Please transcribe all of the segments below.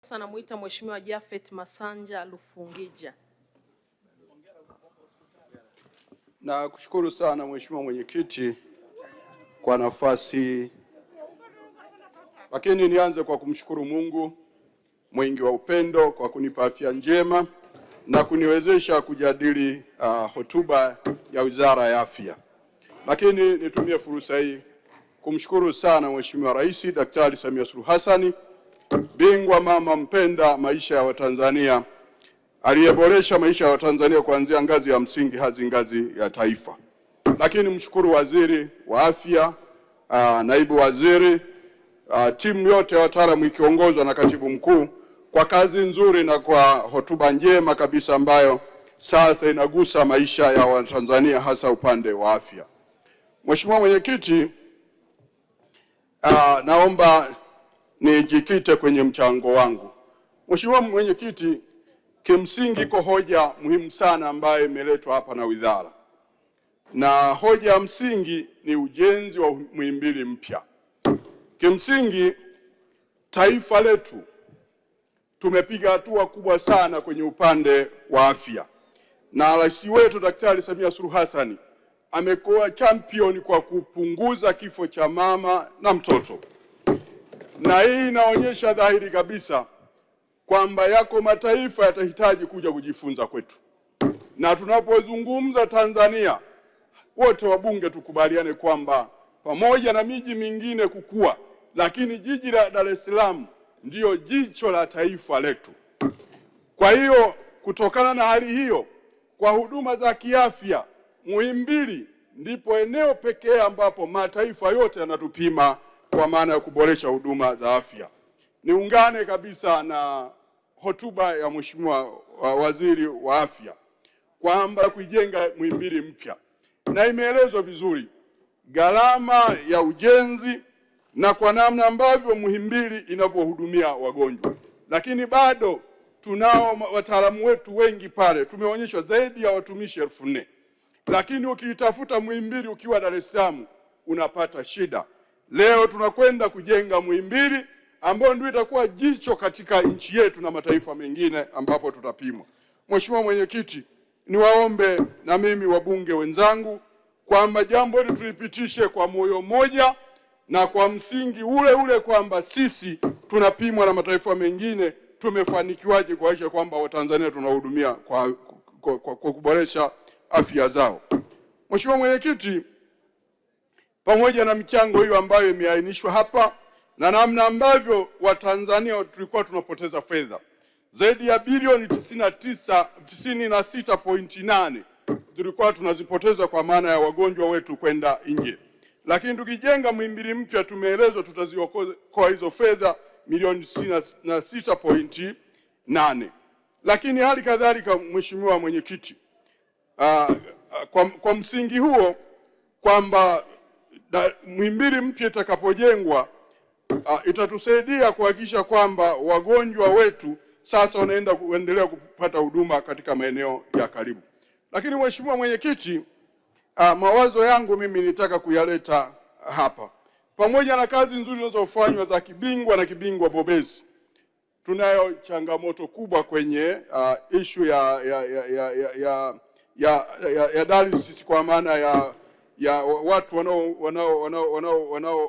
Sasa namuita Mheshimiwa Japhet Masanja Lufungija. Na kushukuru sana Mheshimiwa Mwenyekiti kwa nafasi, lakini nianze kwa kumshukuru Mungu mwingi wa upendo kwa kunipa afya njema na kuniwezesha kujadili hotuba ya Wizara ya Afya. Lakini nitumie fursa hii kumshukuru sana Mheshimiwa Rais Daktari Samia Suluhu Hassan, bingwa mama mpenda maisha ya Watanzania, aliyeboresha maisha ya Watanzania kuanzia ngazi ya msingi hadi ngazi ya taifa. Lakini mshukuru Waziri wa Afya, naibu waziri, timu yote ya wataalamu ikiongozwa na Katibu Mkuu kwa kazi nzuri na kwa hotuba njema kabisa ambayo sasa inagusa maisha ya Watanzania hasa upande wa afya. Mheshimiwa Mwenyekiti, naomba nijikite kwenye mchango wangu. Mheshimiwa Mwenyekiti, kimsingi iko hoja muhimu sana ambayo imeletwa hapa na wizara. Na hoja ya msingi ni ujenzi wa Muhimbili mpya. Kimsingi taifa letu tumepiga hatua kubwa sana kwenye upande wa afya. Na Rais wetu Daktari Samia Suluhu Hassan amekuwa champion kwa kupunguza kifo cha mama na mtoto. Na hii inaonyesha dhahiri kabisa kwamba yako mataifa yatahitaji kuja kujifunza kwetu. Na tunapozungumza Tanzania, wote wabunge tukubaliane kwamba pamoja na miji mingine kukua, lakini jiji la Dar es Salaam ndiyo jicho la taifa letu. Kwa hiyo kutokana na hali hiyo, kwa huduma za kiafya, Muhimbili ndipo eneo pekee ambapo mataifa yote yanatupima kwa maana ya kuboresha huduma za afya. Niungane kabisa na hotuba ya Mheshimiwa Waziri wa Afya kwamba kujenga Muhimbili mpya, na imeelezwa vizuri gharama ya ujenzi na kwa namna ambavyo Muhimbili inavyohudumia wagonjwa. Lakini bado tunao wataalamu wetu wengi pale, tumeonyeshwa zaidi ya watumishi 4,000. Lakini ukiitafuta Muhimbili ukiwa Dar es Salaam unapata shida. Leo tunakwenda kujenga Muhimbili ambayo ndio itakuwa jicho katika nchi yetu na mataifa mengine ambapo tutapimwa. Mheshimiwa Mwenyekiti, niwaombe na mimi wabunge wenzangu kwamba jambo hili tulipitishe kwa moyo mmoja na kwa msingi ule ule kwamba sisi tunapimwa na mataifa mengine, tumefanikiwaje kuhakikisha kwamba Watanzania tunahudumia kwa kuboresha afya zao. Mheshimiwa Mwenyekiti, pamoja na michango hiyo ambayo imeainishwa hapa na namna ambavyo Watanzania tulikuwa tunapoteza fedha zaidi ya bilioni 96.8 tulikuwa tunazipoteza kwa maana ya wagonjwa wetu kwenda nje. Lakini tukijenga Muhimbili mpya tumeelezwa tutaziokoa hizo fedha milioni 96.8. Lakini hali kadhalika Mheshimiwa Mwenyekiti, kwa msingi huo kwamba Muhimbili mpya itakapojengwa itatusaidia kuhakikisha kwamba wagonjwa wetu sasa wanaenda kuendelea kupata huduma katika maeneo ya karibu. Lakini Mheshimiwa Mwenyekiti, mawazo yangu mimi nitaka kuyaleta hapa. Pamoja na kazi nzuri zinazofanywa za kibingwa na kibingwa bobezi, tunayo changamoto kubwa kwenye issue ya dialysis kwa maana ya watu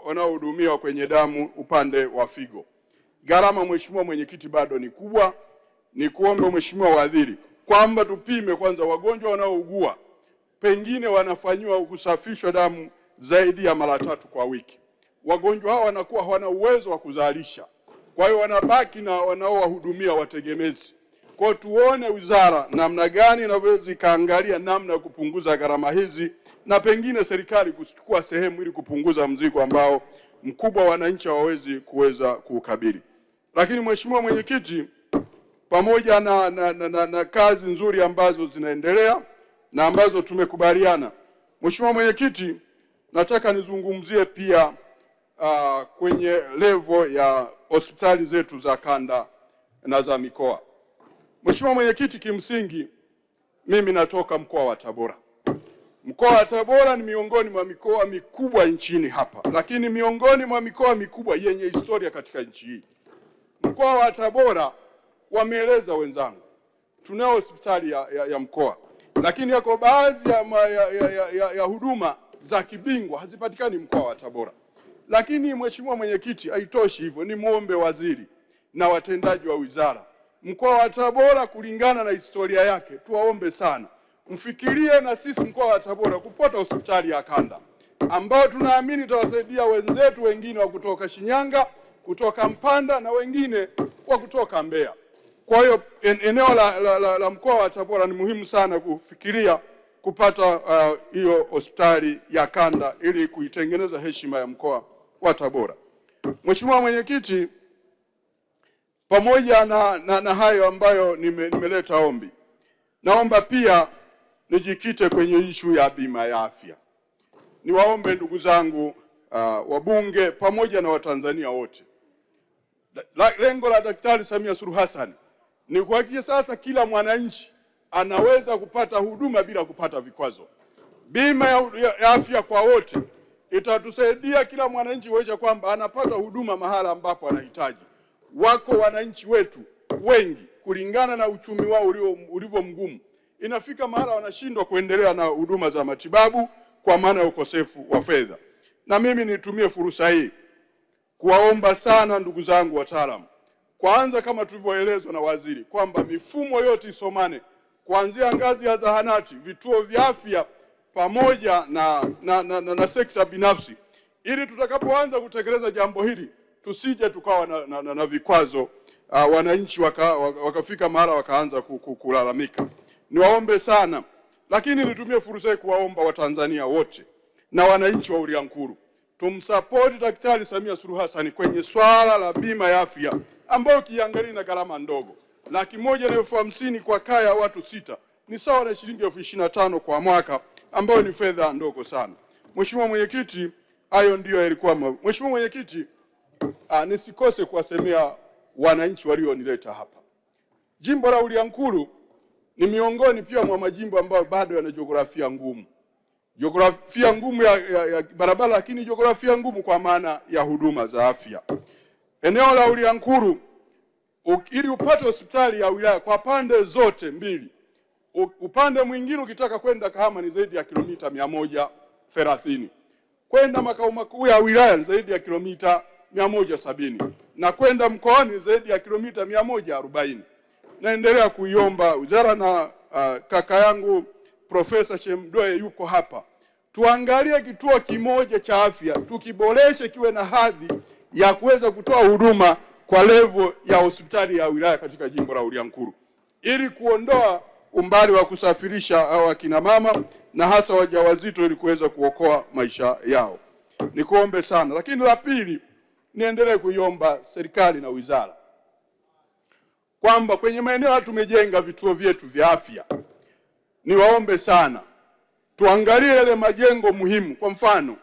wanaohudumiwa kwenye damu upande wa figo. Gharama Mheshimiwa Mwenyekiti bado ni kubwa. Ni kuombe Mheshimiwa Waziri kwamba tupime kwanza wagonjwa wanaougua, pengine wanafanywa kusafishwa damu zaidi ya mara 3 kwa wiki. Wagonjwa hao wanakuwa hawana uwezo wa kuzalisha, kwa hiyo wanabaki na wanaowahudumia wategemezi. Kwa tuone wizara namna gani inaweza kaangalia namna ya kupunguza gharama hizi, na pengine serikali kuchukua sehemu ili kupunguza mzigo ambao mkubwa wananchi hawawezi kuukabili. Lakini Mheshimiwa Mwenyekiti, pamoja na kazi nzuri ambazo zinaendelea na ambazo tumekubaliana, Mheshimiwa Mwenyekiti, nataka nizungumzie pia kwenye level ya hospitali zetu za kanda na za mikoa. Mheshimiwa Mwenyekiti, kimsingi mimi natoka mkoa wa Tabora. Mkoa wa Tabora ni miongoni mwa mikoa mikubwa nchini hapa, lakini miongoni mwa mikoa mikubwa yenye historia katika nchi hii. Mkoa wa Tabora wameeleza wenzangu, tunao hospitali ya mkoa, lakini yako baadhi ya huduma za kibingwa hazipatikani mkoa wa Tabora. Lakini Mheshimiwa Mwenyekiti, haitoshi hivyo, ni muombe waziri na watendaji wa wizara, mkoa wa Tabora kulingana na historia yake, tuwaombe sana mfikirie na sisi mkoa wa Tabora kupata hospitali ya kanda ambao tunaamini itawasaidia wenzetu wengine wa kutoka Shinyanga, kutoka Mpanda na wengine wa kutoka Mbeya. Kwa hiyo eneo la mkoa wa Tabora ni muhimu sana kufikiria kupata hiyo hospitali ya kanda ili kuitengeneza heshima ya mkoa wa Tabora. Mheshimiwa Mwenyekiti, pamoja na hayo ambayo nimeleta ombi, naomba pia nijikite kwenye ishu ya bima ya afya. Niwaombe ndugu zangu wabunge pamoja na Watanzania wote, lengo la Daktari Samia Suluhu Hassan ni kuhakikisha sasa kila mwananchi anaweza kupata huduma bila kupata vikwazo. Bima ya afya kwa wote itatusaidia kila mwananchi kuhakikisha kwamba anapata huduma mahala ambapo anahitaji. Wako wananchi wetu wengi, kulingana na uchumi wao ulivyo mgumu, inafika mahala wanashindwa kuendelea na huduma za matibabu kwa maana ya ukosefu wa fedha. Na mimi nitumie fursa hii kuwaomba sana ndugu zangu wataalamu, kwanza kama tulivyoelezwa na waziri kwamba mifumo yote isomane kuanzia ngazi ya zahanati, vituo vya afya pamoja na sekta binafsi, ili tutakapoanza kutekeleza jambo hili tusije tukawa na vikwazo, wananchi wakafika mahala wakaanza kulalamika. Niwaombe sana, lakini nitumie fursa hii kuwaomba Watanzania wote na wananchi wa Uliankuru tumsupport Daktari Samia Suluhu Hassan kwenye swala la bima ya afya ambayo kiangalia na gharama ndogo. 150,000 kwa kaya watu 6 ni sawa na shilingi 25,000 kwa mwaka, ambayo ni fedha ndogo sana. Mheshimiwa Mwenyekiti, hayo ndio yalikuwa. Mheshimiwa Mwenyekiti, nisikose kuwasemea wananchi walionileta hapa. Jimbo la Uliankuru ni miongoni pia mwa majimbo ambayo bado yana jiografia ngumu. Jiografia ngumu ya barabara, lakini jiografia ngumu kwa maana ya huduma za afya. Eneo la Uliankuru ili upate hospitali ya wilaya kwa pande zote mbili, upande mwingine ukitaka kwenda Kahama ni zaidi ya kilomita 130. Kwenda makao makuu ya wilaya ni zaidi ya kilomita 170 na kwenda mkoani zaidi ya kilomita 140. Naendelea kuiomba wizara na kaka yangu Profesa Shemdoe yuko hapa, tuangalie kituo kimoja cha afya tukiboreshe kiwe na hadhi ya kuweza kutoa huduma kwa level ya hospitali ya wilaya katika jimbo la Uliankuru, ili kuondoa umbali wa kusafirisha hao akina mama na hasa wajawazito ili kuweza kuokoa maisha yao. Nikuombe sana. Lakini la pili, niendelee kuiomba serikali na wizara kwamba kwenye maeneo tumejenga vituo vyetu vya afya, niwaombe sana tuangalie yale majengo muhimu. Kwa mfano,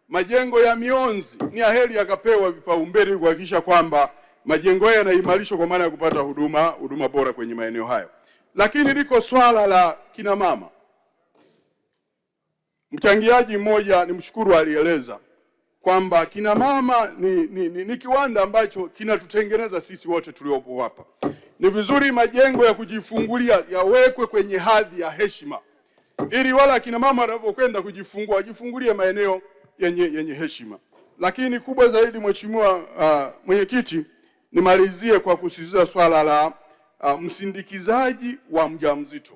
majengo ya mionzi ni aheri yakapewa vipaumbele kuhakikisha kwamba majengo haya yanaimarishwa kwa maana ya kupata huduma bora kwenye maeneo hayo. Lakini liko swala la kina mama. Mchangiaji mmoja nimshukuru alieleza kwamba kina mama ni kiwanda ambacho kinatutengeneza sisi wote tuliopo hapa. Ni vizuri majengo ya kujifungulia yawekwe kwenye hadhi ya heshima, ili wala kina mama wanapokwenda kujifungua wajifungulie maeneo yenye heshima. Lakini kubwa zaidi, Mheshimiwa Mwenyekiti, nimalizie kwa kusisitiza swala la msindikizaji wa mjamzito.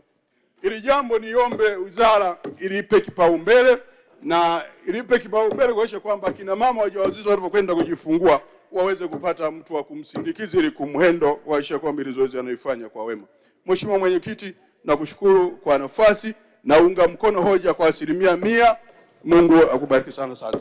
Ili jambo niombe wizara ilipe kipaumbele na ilipe kipaumbele kuhakikisha kwamba kina mama wajawazito wanapokwenda kujifungua waweze kupata mtu wa kumsindikiza ili kumhendo kuhakikisha kwamba ile zoezi anaifanya kwa wema. Mheshimiwa Mwenyekiti, nakushukuru kwa nafasi, naunga mkono hoja kwa 100%. Mungu akubariki sana sana.